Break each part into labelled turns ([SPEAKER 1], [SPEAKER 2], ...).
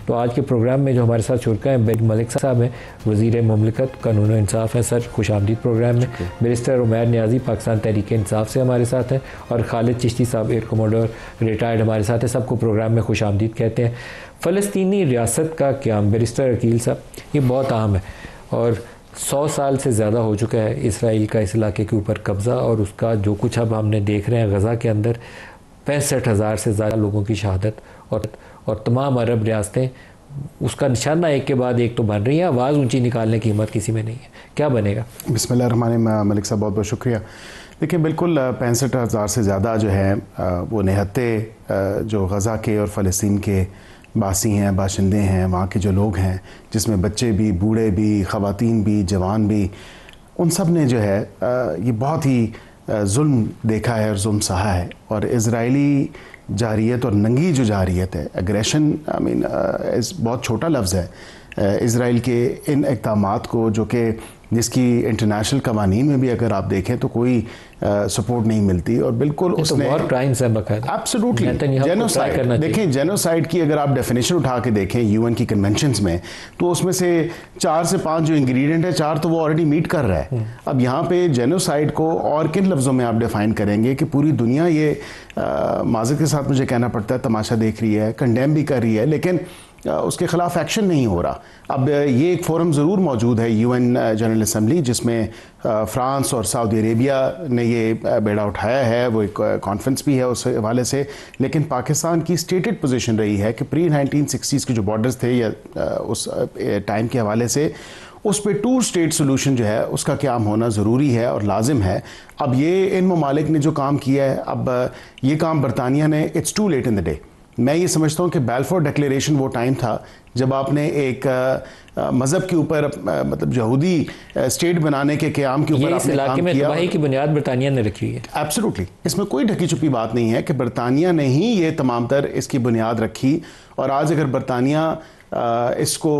[SPEAKER 1] तो आज के प्रोग्राम में जो हमारे साथ शुरका हैं बेग मलिक साहब हैं, वज़ीर मुमलिकत कानून और इंसाफ हैं। सर खुशामदीद प्रोग्राम में। बैरिस्टर उमैर नियाज़ी पाकिस्तान तहरीक इंसाफ से हमारे साथ हैं, और खालिद चिश्ती साहब एयर कमोडोर रिटायर्ड हमारे साथ हैं। सबको प्रोग्राम में खुशामदीद कहते हैं। फ़लस्तीनी रियासत का क़याम, बैरिस्टर अकील साहब, ये बहुत अहम है और 100 साल से ज़्यादा हो चुका है इसराइल का इस इलाके के ऊपर कब्ज़ा, और उसका जो कुछ अब हमने देख रहे हैं गज़ा के अंदर 65,000 से ज़्यादा लोगों की शहादत, और तमाम अरब रियासतें उसका निशाना एक के बाद एक तो बन रही हैं। आवाज़ ऊंची निकालने की हिम्मत किसी में नहीं है। क्या बनेगा?
[SPEAKER 2] बिस्मिल्लाहिर्रहमानिर्रहीम। मलिक साहब बहुत बहुत शुक्रिया। देखिए बिल्कुल 65,000 से ज़्यादा जो है वो निहत्ते जो गज़ा के और फ़लस्तीन के बासी हैं, बाशिंदे हैं, वहाँ के जो लोग हैं, जिसमें बच्चे भी, बूढ़े भी, ख़वातीन भी, जवान भी, उन सब ने जो है ये बहुत ही जुल्म देखा है और जुल्म सहा है। और इज़राइली जारियत और नंगी जो जारियत है, एग्रेशन, आई मीन बहुत छोटा लफ्ज़ है इज़राइल के इन इक़दामात को, जो कि जिसकी इंटरनेशनल कवानीन में भी अगर आप देखें तो कोई सपोर्ट नहीं मिलती, और बिल्कुल उसने एब्सोल्युटली जेनोसाइड, देखें जेनोसाइड की अगर आप डेफिनेशन उठा के देखें यूएन की कन्वेंशंस में, तो उसमें से 4 से 5 जो इंग्रेडिएंट है, 4 तो वो ऑलरेडी मीट कर रहा है। अब यहाँ पे जेनोसाइड को और किन लफ्ज़ों में आप डिफ़ाइन करेंगे कि पूरी दुनिया ये माज़रत के साथ मुझे कहना पड़ता है तमाशा देख रही है, कंडेम भी कर रही है, लेकिन उसके ख़िलाफ़ एक्शन नहीं हो रहा। अब ये एक फोरम ज़रूर मौजूद है यूएन जनरल असम्बली, जिसमें फ़्रांस और सऊदी अरेबिया ने ये बेड़ा उठाया है, वो एक कॉन्फ्रेंस भी है उस हवाले से। लेकिन पाकिस्तान की स्टेटेड पोजीशन रही है कि प्री 1960s के जो बॉर्डर्स थे या उस टाइम के हवाले से, उस पर 2 स्टेट सोल्यूशन जो है उसका क़याम होना ज़रूरी है और लाजिम है। अब ये इन ममालिक ने जो काम किया है, अब ये काम बरतानिया ने, it's too late in the day. मैं ये समझता हूँ कि बैलफोर डिक्लेरेशन वो टाइम था जब आपने एक मज़हब के ऊपर, मतलब यहूदी स्टेट बनाने के क़याम के ऊपर आपने काम किया।
[SPEAKER 1] तबाही की बुनियाद बरतानिया ने रखी हुई है।
[SPEAKER 2] एब्सोल्युटली, इसमें कोई ढकी छुपी बात नहीं है कि बरतानिया ने ही ये तमाम तर इसकी बुनियाद रखी। और आज अगर बरतानिया इसको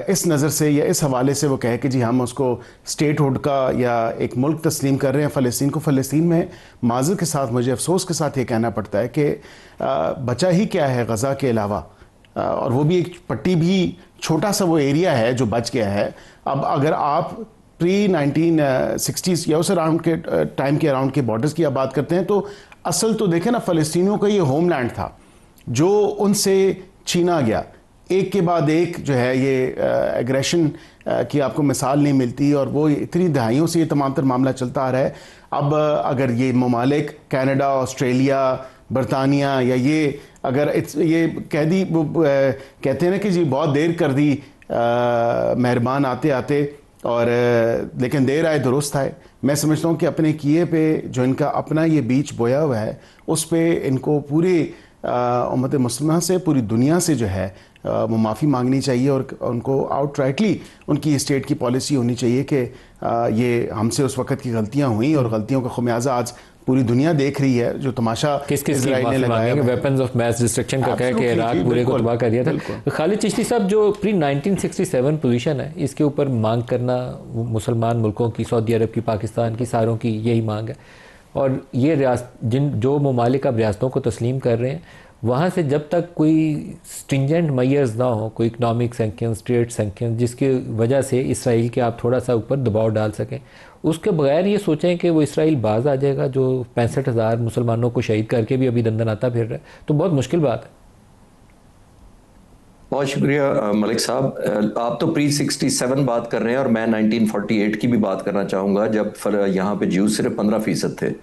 [SPEAKER 2] इस नज़र से या इस हवाले से वो कहे कि जी हम उसको स्टेटहुड का या एक मुल्क तस्लीम कर रहे हैं फ़लस्तीन को, फ़लस्तीन में माज़र के साथ मुझे अफसोस के साथ ये कहना पड़ता है कि बचा ही क्या है गज़ा के अलावा, और वो भी एक पट्टी भी छोटा सा वो एरिया है जो बच गया है। अब अगर आप प्री 1960s या उस अराउंड के टाइम के अराउंड के बॉर्डर्स की आप बात करते हैं, तो असल तो देखें ना, फ़लस्तीनियों का ये होमलैंड था जो उनसे छीना गया। एक के बाद एक जो है ये एग्रेशन की आपको मिसाल नहीं मिलती, और वो इतनी दहाइयों से ये तमाम तर मामला चलता आ रहा है। अब अगर ये ममालिक कनाडा, ऑस्ट्रेलिया, बरतानिया, या ये अगर ये कह दी, कहते हैं ना कि जी बहुत देर कर दी मेहरबान आते आते, और लेकिन देर आए दुरुस्त आए। मैं समझता हूँ कि अपने किए पे जो इनका अपना ये बीज बोया हुआ है, उस पे इनको पूरी उम्मत मुस्लिमा से, पूरी दुनिया से जो है वो माफ़ी मांगनी चाहिए, और उनको आउटराइटली उनकी स्टेट की पॉलिसी होनी चाहिए कि ये हमसे उस वक़्त की गलतियाँ हुई, और गलतियों का खुमियाजा आज पूरी दुनिया देख रही है। जो तमाशा
[SPEAKER 1] इजराइल ने लगाया, वेपन्स ऑफ मैस डिस्ट्रक्शन का कह के इराक पूरे को तबाह कर दिया था। खालिद चिश्ती साहब, जो प्री 1967 पोजीशन है, इसके ऊपर मांग करना मुसलमान मुल्कों की, सऊदी अरब की, पाकिस्तान की, सारों की यही मांग है। और ये जो ममालिक अब रियासतों को तस्लीम कर रहे हैं, वहाँ से जब तक कोई स्ट्रिंजेंट मेयर्स ना हो, कोई इकनॉमिक सैंक्शंस, ट्रेड सैंक्शंस, जिसकी वजह से इसराइल के आप थोड़ा सा ऊपर दबाव डाल सकें, उसके बगैर ये सोचें कि वो इसराइल बाज आ जाएगा जो 65,000 मुसलमानों को शहीद करके भी अभी दंदनाता फिर रहा है, तो बहुत मुश्किल बात है।
[SPEAKER 3] बहुत शुक्रिया मलिक साहब। आप तो प्री 67 बात कर रहे हैं, और मैं 1948 की भी बात करना चाहूँगा, जब यहाँ पे ज्यूज सिर्फ 15% थे,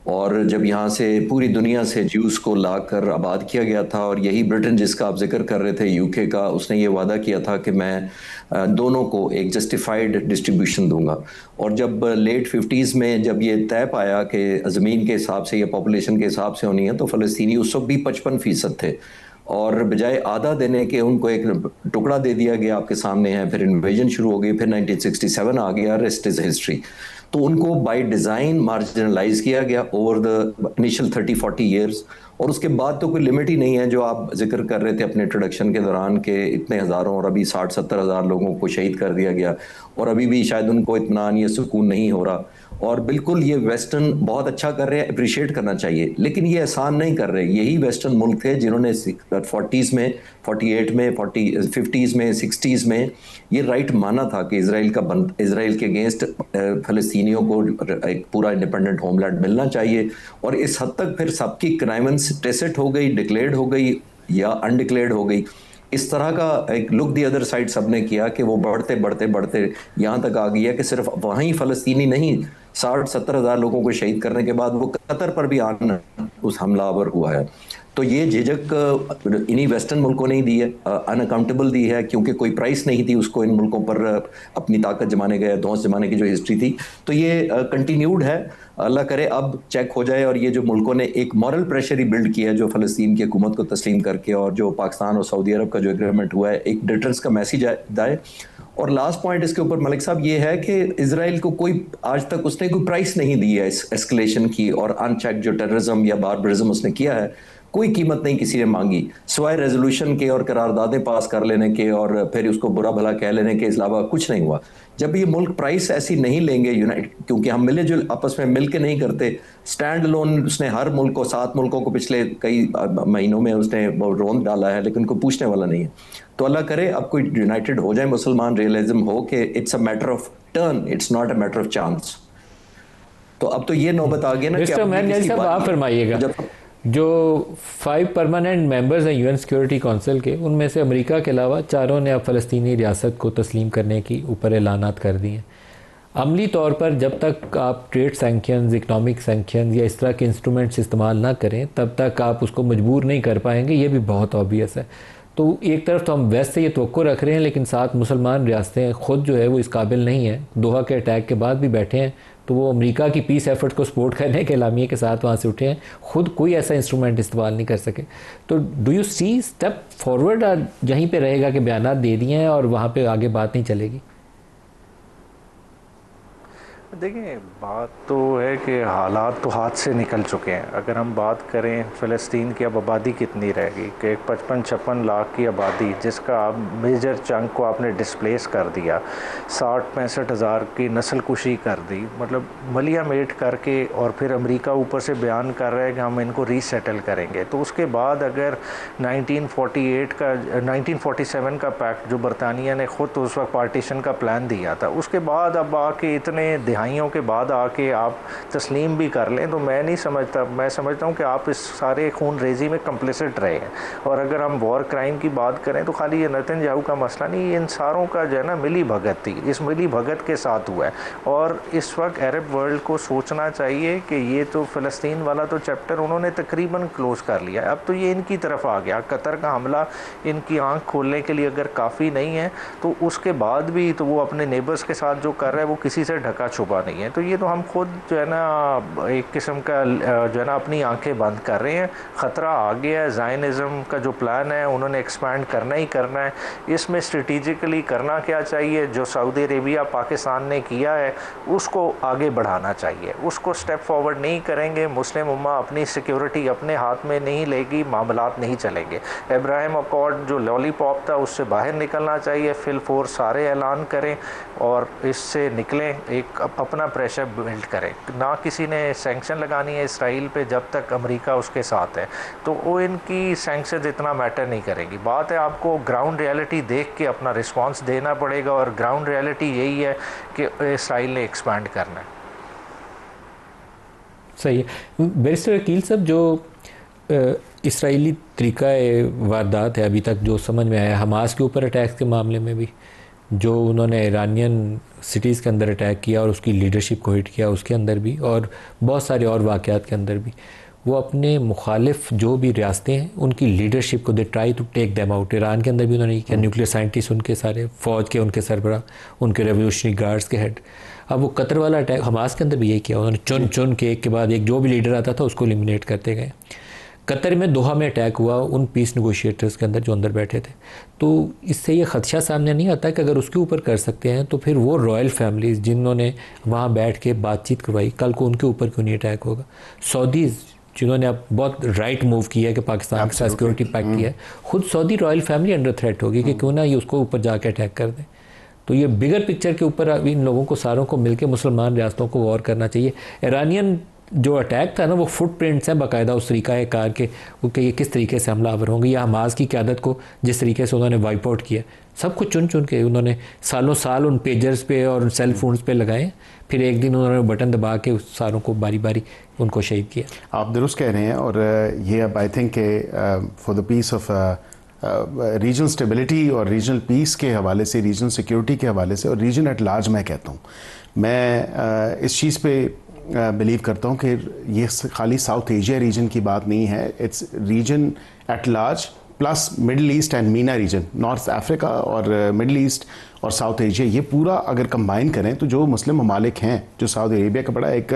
[SPEAKER 3] और जब यहाँ से पूरी दुनिया से ज्यूज को लाकर आबाद किया गया था। और यही ब्रिटेन जिसका आप जिक्र कर रहे थे, यूके का, उसने ये वादा किया था कि मैं दोनों को एक जस्टिफाइड डिस्ट्रीब्यूशन दूंगा। और जब लेट 50s में जब ये तय पाया कि ज़मीन के हिसाब से या पॉपुलेशन के हिसाब से होनी है, तो फ़लस्तीनी उस वक्त भी 55% थे, और बजाय आधा देने के उनको एक टुकड़ा दे दिया गया, आपके सामने है। फिर इन्वेजन शुरू हो गई, फिर 1967 आ गया, रेस्ट इज हिस्ट्री। तो उनको बाय डिज़ाइन मार्जिनलाइज किया गया ओवर द इनिशियल 30-40 ईयर्स, और उसके बाद तो कोई लिमिट ही नहीं है। जो आप जिक्र कर रहे थे अपने इंट्रोडक्शन के दौरान के इतने हज़ारों और अभी 60-70 हज़ार लोगों को शहीद कर दिया गया, और अभी भी शायद उनको इत्मीनान या सुकून नहीं हो रहा। और बिल्कुल ये वेस्टर्न बहुत अच्छा कर रहे हैं, अप्रिशिएट करना चाहिए, लेकिन ये आसान नहीं कर रहे। यही वेस्टर्न मुल्क थे जिन्होंने 40s में, 48 में, 50s में, 60s में ये राइट माना था कि इसराइल के अगेंस्ट फ़लस्तीनियों को एक पूरा इंडिपेंडेंट होमलैंड मिलना चाहिए। और इस हद तक फिर सबकी क्राइमेंस टेसिट हो गई, डिक्लेयर्ड हो गई या अनडिक्लेयर्ड हो गई। इस तरह का एक लुक दी अदर साइड सबने किया कि वो बढ़ते बढ़ते बढ़ते यहाँ तक आ गया कि सिर्फ वहीं फ़लस्तीनी नहीं, 60-70 हज़ार लोगों को शहीद करने के बाद वो कतर पर भी आना उस हमलावर हुआ है। तो ये झिझक इन्हीं वेस्टर्न मुल्कों ने ही दी है, अनअकाउंटेबल दी है, क्योंकि कोई प्राइस नहीं थी उसको इन मुल्कों पर अपनी ताकत जमाने के, धौंस जमाने की जो हिस्ट्री थी। तो ये कंटिन्यूड है, अल्लाह करे अब चेक हो जाए और ये जो मुल्कों ने एक मॉरल प्रेशर ही बिल्ड किया है जो फ़लस्तीन की हुकूमत को तस्लीम करके, और जो पाकिस्तान और सऊदी अरब का जो एग्रीमेंट हुआ है, एक डिटरेंस का मैसेज आए। और लास्ट पॉइंट इसके ऊपर मलिक साहब ये है कि इसराइल को कोई आज तक उसने कोई प्राइस नहीं दी है इस एस्केलेशन की, और अनचेक जो टेररिज्म या बारबरिज्म उसने किया है, कोई कीमत नहीं किसी ने मांगी सिवाय रेजोल्यूशन के और करारदादें पास कर लेने के और फिर उसको बुरा भला कह लेने के अलावा कुछ नहीं हुआ। जब ये मुल्क प्राइस ऐसी नहीं लेंगे यूनाइट, क्योंकि हम मिले जो आपस में मिल के नहीं करते, स्टैंड लोन उसने हर मुल्क को, 7 मुल्कों को पिछले कई महीनों में उसने रोंद डाला है, लेकिन कोई पूछने वाला नहीं है। तो अल्लाह करे अब कोई यूनाइटेड हो जाए मुसलमान, रियलिज्म हो कि it's a matter of turn, it's not a matter of chance. तो अब तो ये नौबत आ गई ना कि
[SPEAKER 1] आप फरमाइएगा, जो 5 परमानेंट मेंबर्स हैं यूएन सिक्योरिटी काउंसिल के, उनमें से अमेरिका के अलावा 4 ने अब फ़लस्तीनी रियासत को तस्लीम करने की ऊपर ऐलानात कर दिए हैं। अमली तौर पर जब तक आप ट्रेड सैंक्शंस, इकनॉमिक सैंक्शंस या इस तरह के इंस्ट्रूमेंट्स इस्तेमाल ना करें, तब तक आप उसको मजबूर नहीं कर पाएंगे। ये भी बहुत ऑब्वियस है। तो एक तरफ तो हम वेस्ट से ये तवक्को रख रहे हैं, लेकिन साथ मुसलमान रियासतें ख़ुद जो है वो इस काबिल नहीं है, दोहा के अटैक के बाद भी बैठे हैं, तो वो अमेरिका की पीस एफर्ट को सपोर्ट करने के एलामिये के साथ वहाँ से उठे हैं, ख़ुद कोई ऐसा इंस्ट्रूमेंट इस्तेमाल नहीं कर सके। तो do you see step forward, यहीं पे रहेगा कि बयानात दे दिए हैं और वहाँ पे आगे बात नहीं चलेगी?
[SPEAKER 4] देखिए, बात तो है कि हालात तो हाथ से निकल चुके हैं। अगर हम बात करें फ़लस्तीन की अब आबादी कितनी रहेगी, कि 55-56 लाख की आबादी, जिसका मेजर चंक को आपने डिस्प्लेस कर दिया, 60-65 हज़ार की नस्ल कुशी कर दी, मतलब मलिया मेट करके, और फिर अमेरिका ऊपर से बयान कर रहा है कि हम इनको रीसेटल करेंगे। तो उसके बाद अगर 1947 का पैक्ट जो बरतानिया ने ख़ुद उस वक्त पार्टीशन का प्लान दिया था, उसके बाद अब आके इतने दहाइयों के बाद आके आप तस्लीम भी कर लें, तो मैं नहीं समझता, मैं समझता हूँ कि आप इस सारे खून रेजी में कंप्लिसिट रहे हैं। और अगर हम वॉर क्राइम की बात करें तो खाली ये नेतन्याहू का मसला नहीं, इन सारों का जो है ना मिली भगत थी, इस मिली भगत के साथ हुआ है। और इस वक्त अरब वर्ल्ड को सोचना चाहिए कि ये तो फ़लस्तीन वाला तो चैप्टर उन्होंने तकरीबन क्लोज़ कर लिया, अब तो ये इनकी तरफ आ गया। कतर का हमला इनकी आँख खोलने के लिए अगर काफ़ी नहीं है, तो उसके बाद भी तो वो अपने नेबर्स के साथ जो कर रहा है वो किसी से ढका छुपा नहीं है। तो ये तो हम खुद जो है ना एक किस्म का जो है ना अपनी आंखें बंद कर रहे हैं। ख़तरा आ गया है। ज़ायनिज़्म का जो प्लान है उन्होंने एक्सपैंड करना ही करना है। इसमें स्ट्रेटिजिकली करना क्या चाहिए, जो सऊदी अरेबिया पाकिस्तान ने किया है उसको आगे बढ़ाना चाहिए। उसको स्टेप फॉरवर्ड नहीं करेंगे, मुस्लिम उम्मा अपनी सिक्योरिटी अपने हाथ में नहीं लेगी, मामलात नहीं चलेंगे। इब्राहिम अकॉर्ड जो लॉलीपॉप था उससे बाहर निकलना चाहिए, फिल फोर्स सारे ऐलान करें और इससे निकलें, एक अपना प्रेशर बिल्ड करें। ना किसी ने सैंक्शन लगानी है इसराइल पे जब तक अमेरिका उसके साथ है, तो वो इनकी सैंक्शन इतना मैटर नहीं करेगी। बात है आपको ग्राउंड रियलिटी देख के अपना रिस्पांस देना पड़ेगा, और ग्राउंड रियलिटी यही है कि इसराइल ने एक्सपैंड करना है।
[SPEAKER 1] सही है। बैरिस्टर वकील साहब, जो इसराइली तरीका वारदात है अभी तक जो समझ में आया, हमास के ऊपर अटैक्स के मामले में भी, जो उन्होंने ईरानियन सिटीज़ के अंदर अटैक किया और उसकी लीडरशिप को हिट किया उसके अंदर भी, और बहुत सारे और वाक़यात के अंदर भी, वो अपने मुखालिफ जो भी रियासतें हैं उनकी लीडरशिप को they try to take them out. Iran के अंदर भी उन्होंने किया, न्यूक्लियर साइंटिस्ट उनके सारे, फ़ौज के उनके सरबरा, उनके रेवोल्यूशनरी गार्ड्स के हेड। अब वो कतर वाला अटैक हमास के अंदर भी यही किया, उन्होंने चुन चुन के एक के बाद एक जो भी लीडर आता था उसको एलिमिनेट करते गए। कतर में दोहा में अटैक हुआ उन पीस नेगोशिएटर्स के अंदर जो अंदर बैठे थे। तो इससे ये ख़दशा सामने नहीं आता कि अगर उसके ऊपर कर सकते हैं तो फिर वो रॉयल फैमिलीज़ जिन्होंने वहाँ बैठ के बातचीत करवाई, कल को उनके ऊपर क्यों नहीं अटैक होगा। सऊदीज़ जिन्होंने अब बहुत राइट मूव किया है कि पाकिस्तान के साथ सिक्योरिटी पैक्ट किया है, खुद Saudi royal family under threat होगी कि क्यों ना ये उसको ऊपर जाके अटैक कर दें। तो ये बिगर पिक्चर के ऊपर इन लोगों को सारों को मिलकर मुसलमान रियासतों को गौर करना चाहिए। ईरानियन जो अटैक था ना, वो फुटप्रिंट्स हैं बाकायदा उस तरीका कार के कि ये किस तरीके से हमलावर होंगे, या हमास की क़यादत को जिस तरीके से उन्होंने वाइप आउट किया, सब कुछ चुन चुन के उन्होंने सालों साल उन पेजर्स पे और उन सेल फोन्स पे लगाए, फिर एक दिन उन्होंने बटन दबा के उस सारों को बारी बारी उनको शहीद किया।
[SPEAKER 2] आप दुरुस्त कह रहे हैं, और ये अब I think for the peace of regional stability और रीजनल पीस के हवाले से, रीजनल सिक्योरिटी के हवाले से, और रीजन एट लार्ज मैं कहता हूँ, मैं इस चीज़ पे बिलीव करता हूँ कि ये खाली साउथ एशिया रीजन की बात नहीं है, it's region at large plus middle east and MENA region, north Africa और मिडल ईस्ट और साउथ एशिया, ये पूरा अगर कंबाइन करें तो जो मुस्लिम ममालिक हैं, जो सऊदी अरेबिया का बड़ा एक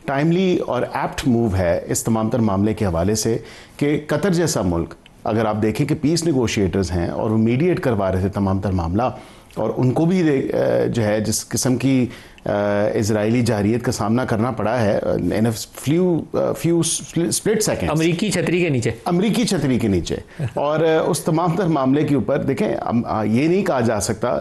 [SPEAKER 2] टाइमली और एप्ट मूव है इस तमाम तर मामले के हवाले से कि कतर जैसा मुल्क, अगर आप देखें कि पीस नेगोशिएटर्स हैं और वो मीडिएट करवा रहे थे तमाम तर मामला, और उनको भी जो है जिस किस्म की इजरायली जारियत का सामना करना पड़ा है इन फ्यू स्प्लिट सेकेंड्स,
[SPEAKER 1] अमरीकी छतरी के नीचे और उस तमाम तर मामले के ऊपर देखें, ये नहीं कहा जा सकता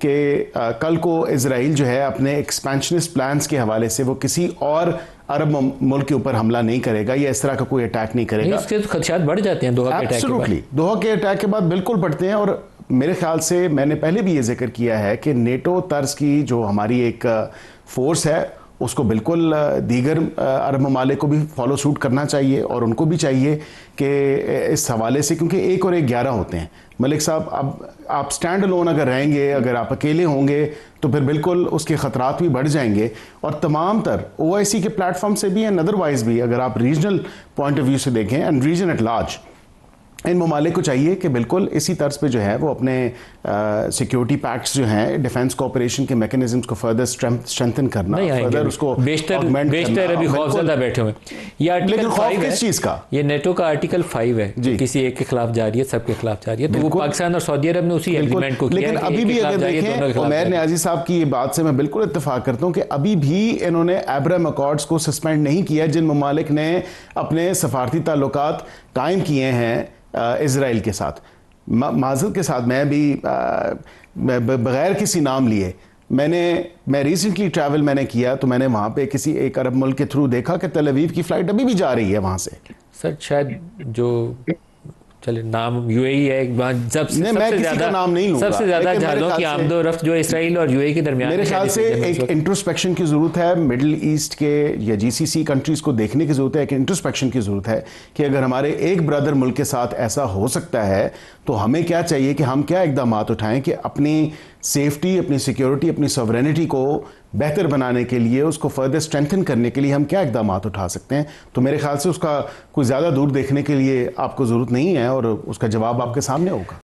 [SPEAKER 1] कि कल को इजराइल जो है अपने एक्सपेंशनिस्ट प्लान्स के हवाले से वो किसी और अरब मुल्क के ऊपर हमला नहीं करेगा या इस तरह का कोई अटैक नहीं करेगा। इसके तो खदशात बढ़ जाते हैं दोहा के अटैक के बाद।
[SPEAKER 2] दोहा के अटैक के बाद बिल्कुल बढ़ते हैं, और मेरे ख्याल से मैंने पहले भी ये जिक्र किया है कि नेटो तर्ज की जो हमारी एक फोर्स है उसको बिल्कुल दीगर अरब ममालिक को भी फॉलो सूट करना चाहिए, और उनको भी चाहिए कि इस हवाले से, क्योंकि 1 और 1 11 होते हैं। मलिक साहब, अब आप स्टैंड अलोन अगर रहेंगे, अगर आप अकेले होंगे तो फिर बिल्कुल उसके ख़तरात भी बढ़ जाएंगे, और तमाम तर OIC के प्लेटफॉर्म से भी एंड अदरवाइज़ भी अगर आप रीजनल पॉइंट ऑफ व्यू से देखें एंड रीजन एट लार्ज, इन ममालिक को चाहिए कि बिल्कुल इसी तर्ज पे जो है वो अपने सिक्योरिटी पैक्ट्स जो हैं, डिफेंस कोऑपरेशन के मैकेनिज्म्स को फर्दर स्ट्रेंथन करना, फर्दर उसको
[SPEAKER 1] बेशतर अभी खौफज़दा बैठे हुए। ये आर्टिकल 5 किस चीज़ का? ये नेटो का आर्टिकल 5 है, किसी एक के खिलाफ जा रही है, सबके खिलाफ जा रही है, तो वो पाकिस्तान और सऊदी अरब ने उसी एग्रीमेंट को किया।
[SPEAKER 2] लेकिन अभी भी अगर देखें, उमैर नियाज़ी साहब की ये बात से मैं बिल्कुल इत्तेफाक करता हूँ कि अभी भी इन्होंने अब्राहम अकॉर्ड्स को सस्पेंड नहीं किया, जिन ममालिक ने अपने सफारती ताल्लुकात कायम किए हैं इज़राइल के साथ। माज़रत के साथ मैं भी बग़ैर किसी नाम लिए मैं रिसेंटली ट्रैवल मैंने किया, तो मैंने वहाँ पे किसी एक अरब मुल्क के थ्रू देखा कि तल अवीव की फ़्लाइट अभी भी जा रही है वहाँ से।
[SPEAKER 1] सर शायद जो चले नाम UAE है, सबसे ज़्यादा जहाज़ों की आमदोरफ्त जो इसराइल और UAE के दरमियान,
[SPEAKER 2] मेरे ख्याल से एक इंट्रोस्पेक्शन की ज़रूरत है, मिडिल ईस्ट के या GCC कंट्रीज़ को देखने की ज़रूरत है, एक इंट्रोस्पेक्शन की ज़रूरत है कि अगर हमारे एक ब्रदर मुल्क के साथ ऐसा हो सकता है तो हमें क्या चाहिए कि हम क्या इक़दाम उठाएं कि अपनी सेफ्टी, अपनी सिक्योरिटी, अपनी सॉवरेनिटी को बेहतर बनाने के लिए, उसको फर्दर स्ट्रेंथन करने के लिए हम क्या इक़दाम उठा सकते हैं। तो मेरे ख्याल से उसका कोई ज़्यादा दूर देखने के लिए आपको ज़रूरत नहीं है, और उसका जवाब आपके सामने होगा।